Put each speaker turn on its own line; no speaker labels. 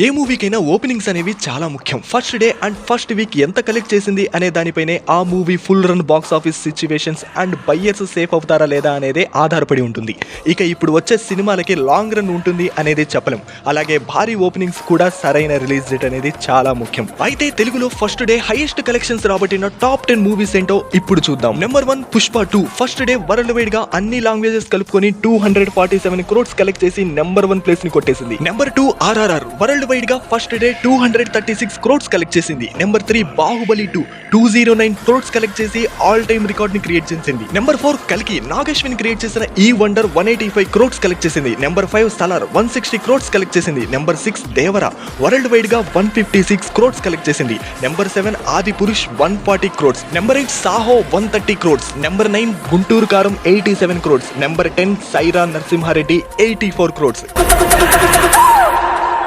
ఏ మూవీకైనా openings అనేవి చాలా ముఖ్యం. First day and first week ఎంత కలెక్ట్ చేసింది అనే దానిపైనే ఆ movie full run box office situations and buyers safe అవుతారా లేదా అనేది ఆధారపడి ఉంటుంది. ఇక ఇప్పుడు వచ్చే సినిమాలకి లాంగ్ రన్ ఉంటుంది అనేది చెప్పలేం. అలాగే భారీ ఓపెనింగ్స్ కూడా సరైన రిలీజ్ డేట్ అనేది చాలా ముఖ్యం. అయితే తెలుగులో ఫస్ట్ డే హైయెస్ట్ కలెక్షన్స్ రాబట్టిన టాప్ 10 మూవీస్ ఏంటో ఇప్పుడు చూద్దాం. Number 1 Pushpa 2 first day world wide గా అన్ని లాంగ్వేజెస్ కలుపుకొని 247 crores కలెక్ట్ చేసి నెంబర్ 1 ప్లేస్ ని కొట్టేసింది. నెంబర్ 2 RRR వరల్డ్ వైడ్ గా ఫస్ట్ డే 236 crores కలెక్ట్ చేసింది. నెంబర్ 3 బాహుబలి 2 209 crores కలెక్ట్ చేసి ఆల్ టైమ్ రికార్డ్ ని క్రియేట్ చేసింది. నెంబర్ 4 కల్కి నాగేశ్వన్ క్రియేట్ చేసిన ఈ వండర్ 185 crores కలెక్ట్ చేసింది. నెంబర్ 5 సలార్ 160 crores కలెక్ట్ చేసింది. నెంబర్ 6 దేవరా వరల్డ్ వైడ్ గా 156 crores కలెక్ట్ చేసింది. Number 7 Adipurush 140 crores. Number 8 Saaho 130 crores. Number 9 Guntur Kaaram 87 crores. Number 10 Sye Raa Narasimha Reddy 84 crores.